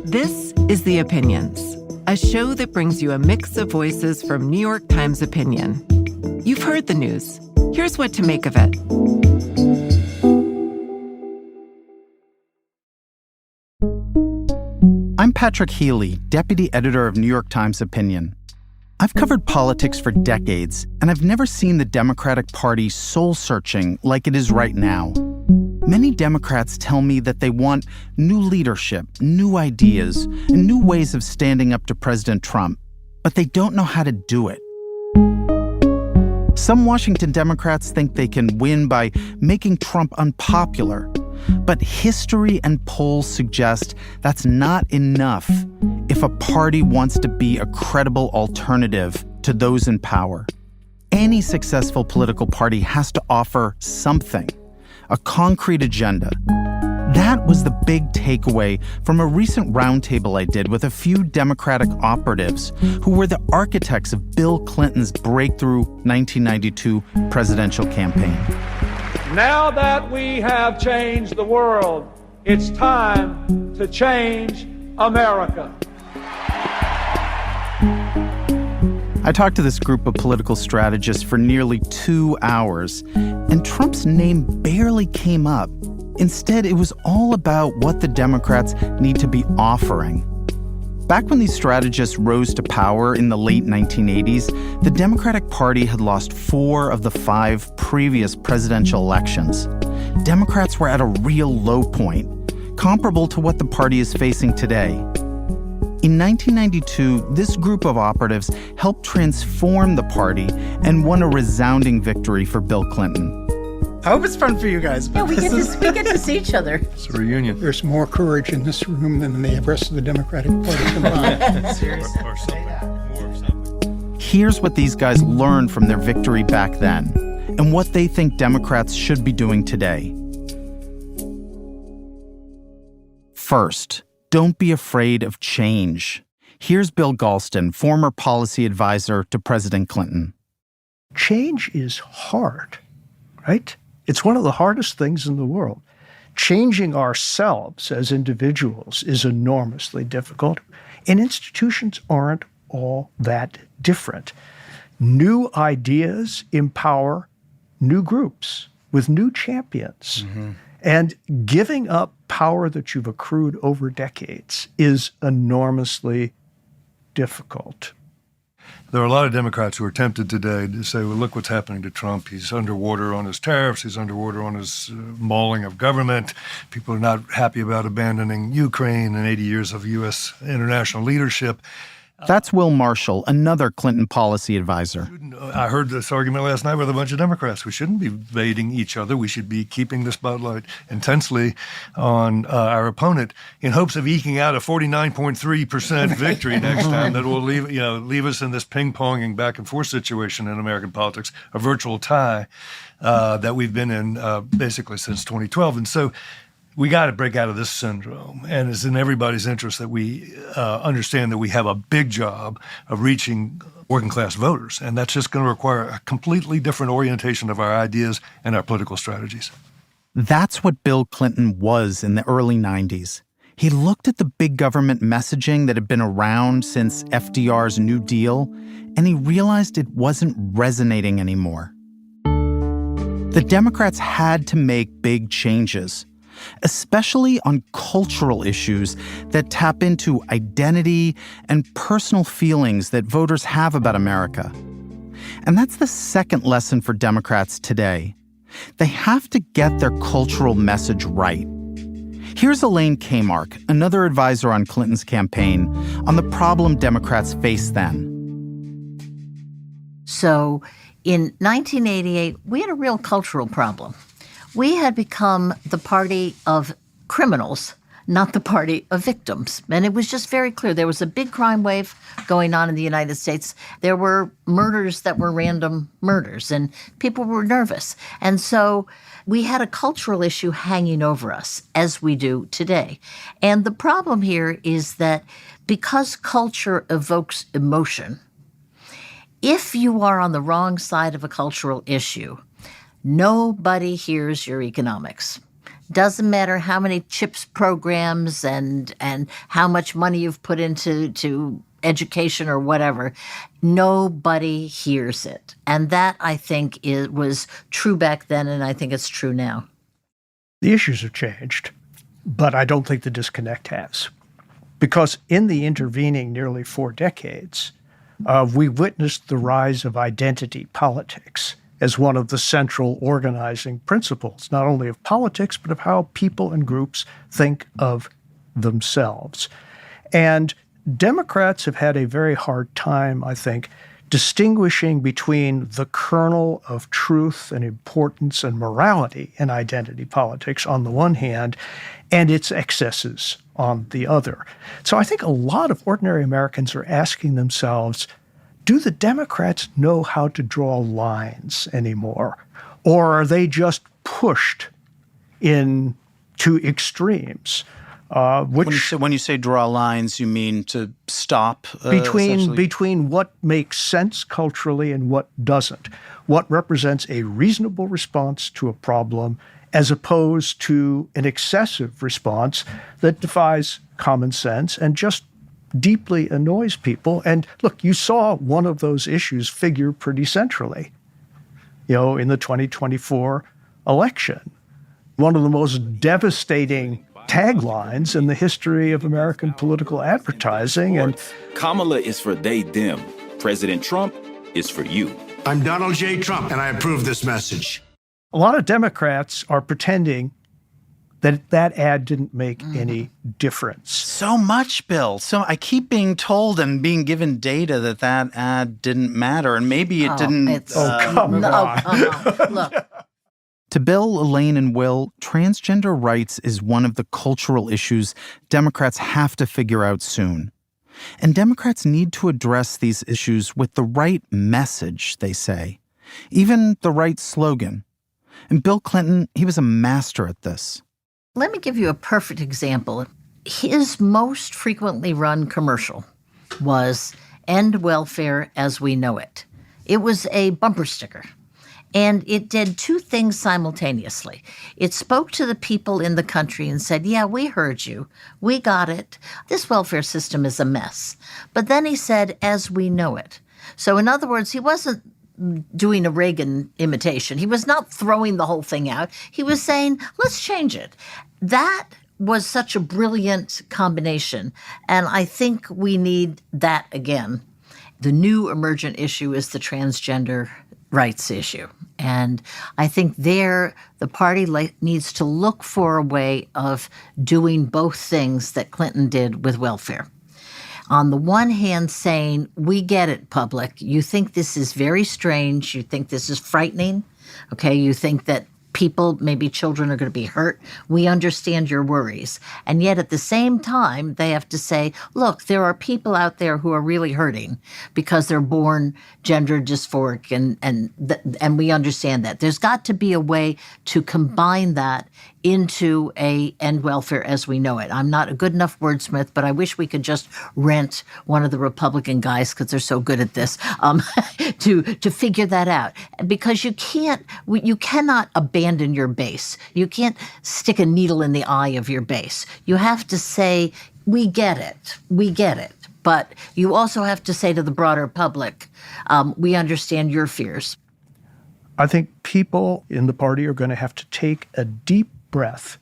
This is The Opinions, a show that brings you a mix of voices from New York Times Opinion. You've heard the news. Here's what to make of it. I'm Patrick Healy, deputy editor of New York Times Opinion. I've covered politics for decades, and I've never seen the Democratic Party soul-searching like it is right now. Many Democrats tell me that they want new leadership, new ideas, and new ways of standing up to President Trump, but they don't know how to do it. Some Washington Democrats think they can win by making Trump unpopular, but history and polls suggest that's not enough if a party wants to be a credible alternative to those in power. Any successful political party has to offer something, a concrete agenda. That was the big takeaway from a recent roundtable I did with a few Democratic operatives who were the architects of Bill Clinton's breakthrough 1992 presidential campaign. Now that we have changed the world, it's time to change America. I talked to this group of political strategists for nearly 2 hours, and Trump's name barely came up. Instead, it was all about what the Democrats need to be offering. Back when these strategists rose to power in the late 1980s, the Democratic Party had lost 4 of the 5 previous presidential elections. Democrats were at a real low point, comparable to what the party is facing today. In 1992, this group of operatives helped transform the party and won a resounding victory for Bill Clinton. I hope it's fun for you guys. Yeah, we get to see each other. It's a reunion. There's more courage in this room than in the rest of the Democratic Party combined. Seriously. Or something. Here's what these guys learned from their victory back then, and what they think Democrats should be doing today. First, don't be afraid of change. Here's Bill Galston, former policy advisor to President Clinton. Change is hard, right? It's one of the hardest things in the world. Changing ourselves as individuals is enormously difficult, and institutions aren't all that different. New ideas empower new groups with new champions. Mm-hmm. And giving up power that you've accrued over decades is enormously difficult. There are a lot of Democrats who are tempted today to say, well, look what's happening to Trump. He's underwater on his tariffs. He's underwater on his mauling of government. People are not happy about abandoning Ukraine and 80 years of U.S. international leadership. That's Will Marshall, another Clinton policy advisor. I heard this argument last night with a bunch of Democrats. We shouldn't be baiting each other. We should be keeping the spotlight intensely on our opponent in hopes of eking out a 49.3% victory next time that will leave us in this ping-ponging back-and-forth situation in American politics, a virtual tie that we've been in basically since 2012. And so we got to break out of this syndrome, and it's in everybody's interest that we understand that we have a big job of reaching working-class voters, and that's just going to require a completely different orientation of our ideas and our political strategies. That's what Bill Clinton was in the early 90s. He looked at the big government messaging that had been around since FDR's New Deal, and he realized it wasn't resonating anymore. The Democrats had to make big changes, especially on cultural issues that tap into identity and personal feelings that voters have about America. And that's the second lesson for Democrats today. They have to get their cultural message right. Here's Elaine Kamarck, another advisor on Clinton's campaign, on the problem Democrats faced then. So in 1988, we had a real cultural problem. We had become the party of criminals, not the party of victims. And it was just very clear. There was a big crime wave going on in the United States. There were murders that were random murders, and people were nervous. And so we had a cultural issue hanging over us, as we do today. And the problem here is that because culture evokes emotion, if you are on the wrong side of a cultural issue, nobody hears your economics. doesn't matter how many CHIPS programs and how much money you've put into education or whatever, nobody hears it. And that, I think, was true back then, and I think it's true now. The issues have changed, but I don't think the disconnect has. Because in the intervening nearly 4 decades, we witnessed the rise of identity politics as one of the central organizing principles, not only of politics, but of how people and groups think of themselves. And Democrats have had a very hard time, I think, distinguishing between the kernel of truth and importance and morality in identity politics on the one hand, and its excesses on the other. So I think a lot of ordinary Americans are asking themselves, do the Democrats know how to draw lines anymore? Or are they just pushed into extremes? When you say draw lines, you mean to stop? Between what makes sense culturally and what doesn't. What represents a reasonable response to a problem as opposed to an excessive response that defies common sense and just deeply annoys people. And look, you saw one of those issues figure pretty centrally, in the 2024 election. One of the most devastating taglines in the history of American political advertising. And Kamala is for they, them. President Trump is for you. I'm Donald J. Trump, and I approve this message. A lot of Democrats are pretending that ad didn't make any difference. So much, Bill. So I keep being told and being given data that ad didn't matter, and maybe it didn't. Come on. Look. To Bill, Elaine, and Will, transgender rights is one of the cultural issues Democrats have to figure out soon. And Democrats need to address these issues with the right message, they say, even the right slogan. And Bill Clinton, he was a master at this. Let me give you a perfect example. His most frequently run commercial was "End Welfare as We Know It." It was a bumper sticker. And it did 2 things simultaneously. It spoke to the people in the country and said, yeah, we heard you. We got it. This welfare system is a mess. But then he said, as we know it. So in other words, he wasn't doing a Reagan imitation. He was not throwing the whole thing out. He was saying, let's change it. That was such a brilliant combination. And I think we need that again. The new emergent issue is the transgender rights issue. And I think the party needs to look for a way of doing both things that Clinton did with welfare. On the one hand, saying, we get it, public. You think this is very strange. You think this is frightening. Okay, you think that people, maybe children, are going to be hurt. We understand your worries. And yet at the same time, they have to say, look, there are people out there who are really hurting because they're born gender dysphoric, and we understand that. There's got to be a way to combine that into a end welfare as we know it. I'm not a good enough wordsmith, but I wish we could just rent one of the Republican guys, because they're so good at this, to figure that out. Because you cannot abandon your base. You can't stick a needle in the eye of your base. You have to say, we get it. But you also have to say to the broader public, we understand your fears. I think people in the party are going to have to take a deep breath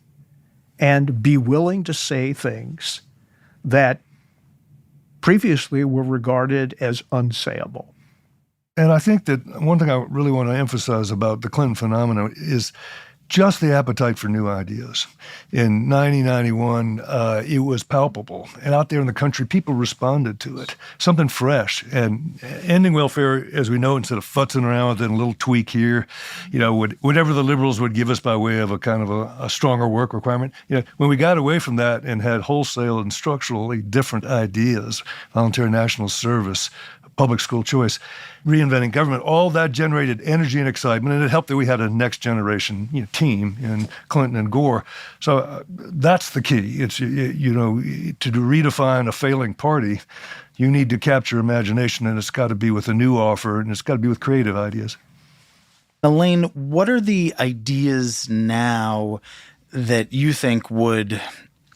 and be willing to say things that previously were regarded as unsayable. And I think that one thing I really want to emphasize about the Clinton phenomenon is just the appetite for new ideas. In 1991, it was palpable. And out there in the country, people responded to it. Something fresh. And ending welfare, as we know, instead of futzing around with it, a little tweak here, whatever the liberals would give us by way of a kind of a stronger work requirement. When we got away from that and had wholesale and structurally different ideas, voluntary national service, public school choice, reinventing government, all that generated energy and excitement, and it helped that we had a next generation team in Clinton and Gore. So that's the key. It's to redefine a failing party, you need to capture imagination, and it's got to be with a new offer, and it's got to be with creative ideas. Elaine, what are the ideas now that you think would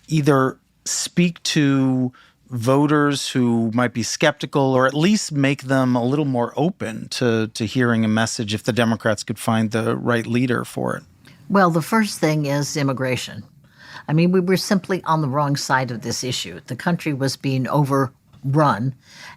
either speak to voters who might be skeptical or at least make them a little more open to hearing a message if the Democrats could find the right leader for it? Well, the first thing is immigration. I mean, we were simply on the wrong side of this issue. The country was being overrun,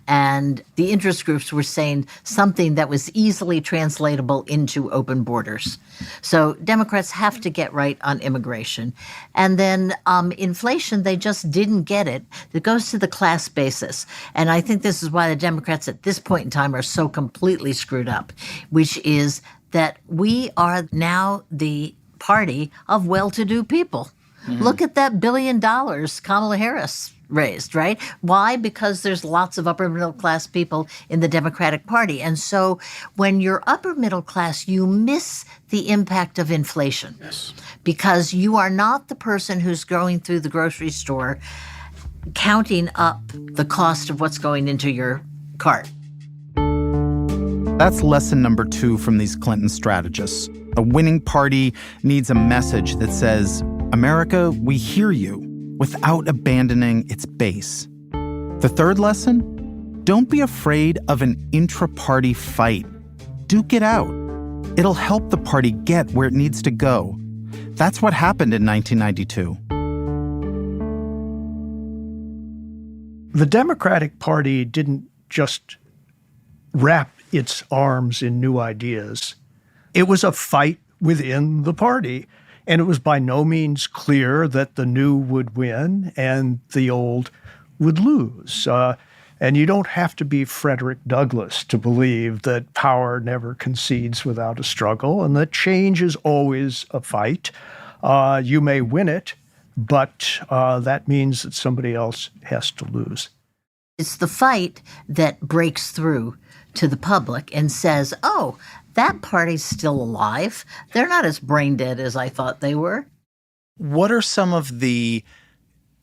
and the interest groups were saying something that was easily translatable into open borders. So Democrats have to get right on immigration. And then inflation, they just didn't get it. It goes to the class basis. And I think this is why the Democrats at this point in time are so completely screwed up, which is that we are now the party of well-to-do people. Mm-hmm. Look at that $1 billion Kamala Harris raised, right? Why? Because there's lots of upper middle class people in the Democratic Party. And so when you're upper middle class, you miss the impact of inflation. Yes. Because you are not the person who's going through the grocery store counting up the cost of what's going into your cart. That's lesson number 2 from these Clinton strategists. A winning party needs a message that says, America, we hear you, without abandoning its base. The third lesson? Don't be afraid of an intra-party fight. Duke it out. It'll help the party get where it needs to go. That's what happened in 1992. The Democratic Party didn't just wrap its arms in new ideas. It was a fight within the party. And it was by no means clear that the new would win and the old would lose. And you don't have to be Frederick Douglass to believe that power never concedes without a struggle and that change is always a fight. You may win it, but that means that somebody else has to lose. It's the fight that breaks through to the public and says, oh, that party's still alive. They're not as brain dead as I thought they were. What are some of the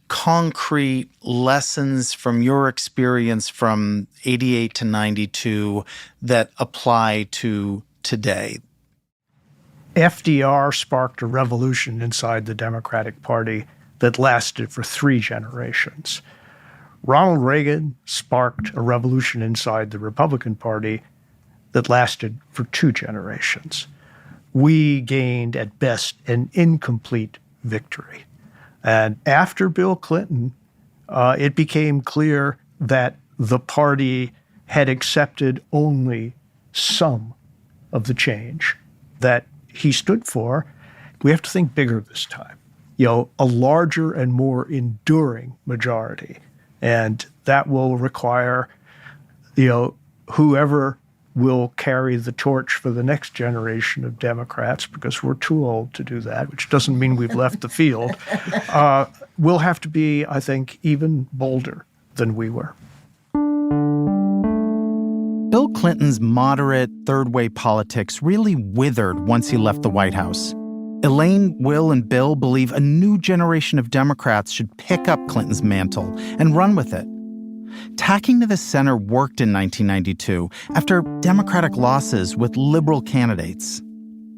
concrete lessons from your experience from 88 to 92 that apply to today? FDR sparked a revolution inside the Democratic Party that lasted for 3 generations. Ronald Reagan sparked a revolution inside the Republican Party that lasted for 2 generations. We gained, at best, an incomplete victory. And after Bill Clinton, it became clear that the party had accepted only some of the change that he stood for. We have to think bigger this time. A larger and more enduring majority. And that will require, whoever will carry the torch for the next generation of Democrats, because we're too old to do that, which doesn't mean we've left the field, will have to be, I think, even bolder than we were. Bill Clinton's moderate, third-way politics really withered once he left the White House. Elaine, Will, and Bill believe a new generation of Democrats should pick up Clinton's mantle and run with it. Tacking to the center worked in 1992 after Democratic losses with liberal candidates.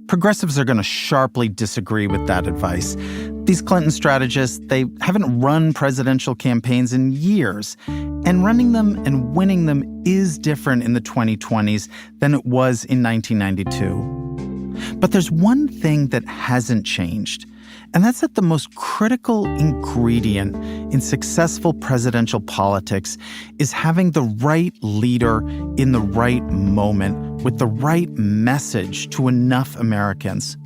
Progressives are going to sharply disagree with that advice. These Clinton strategists, they haven't run presidential campaigns in years, and running them and winning them is different in the 2020s than it was in 1992. But there's one thing that hasn't changed, and that's that the most critical ingredient in successful presidential politics is having the right leader in the right moment with the right message to enough Americans.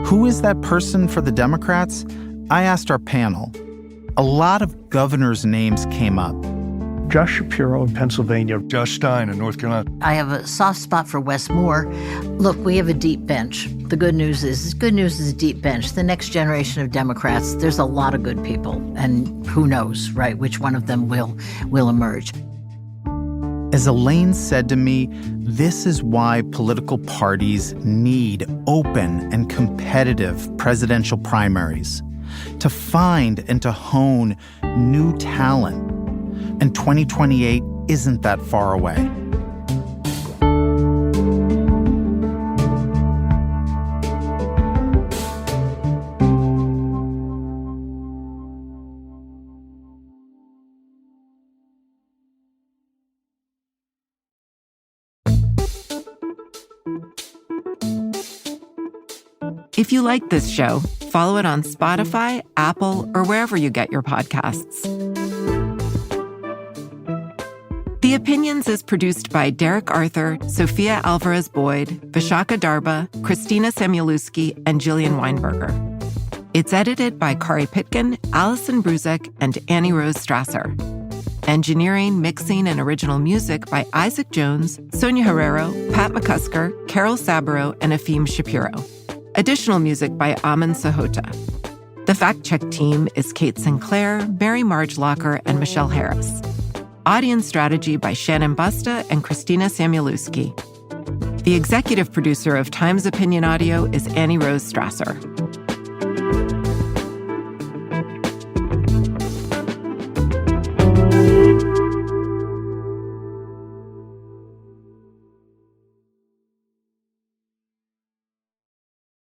Who is that person for the Democrats? I asked our panel. A lot of governors' names came up. Josh Shapiro in Pennsylvania. Josh Stein in North Carolina. I have a soft spot for Wes Moore. Look, we have a deep bench. The good news is a deep bench. The next generation of Democrats, there's a lot of good people. And who knows, right, which one of them will emerge. As Elaine said to me, this is why political parties need open and competitive presidential primaries to find and to hone new talent. And 2028 isn't that far away. If you like this show, follow it on Spotify, Apple, or wherever you get your podcasts. The Opinions is produced by Derek Arthur, Sophia Alvarez-Boyd, Vishaka Darba, Christina Samuelewski, and Jillian Weinberger. It's edited by Kari Pitkin, Allison Bruzek, and Annie Rose Strasser. Engineering, mixing, and original music by Isaac Jones, Sonia Herrero, Pat McCusker, Carol Saburo, and Afim Shapiro. Additional music by Amin Sahota. The fact-check team is Kate Sinclair, Mary Marge Locker, and Michelle Harris. Audience strategy by Shannon Busta and Christina Samuelewski. The executive producer of Times Opinion Audio is Annie Rose Strasser.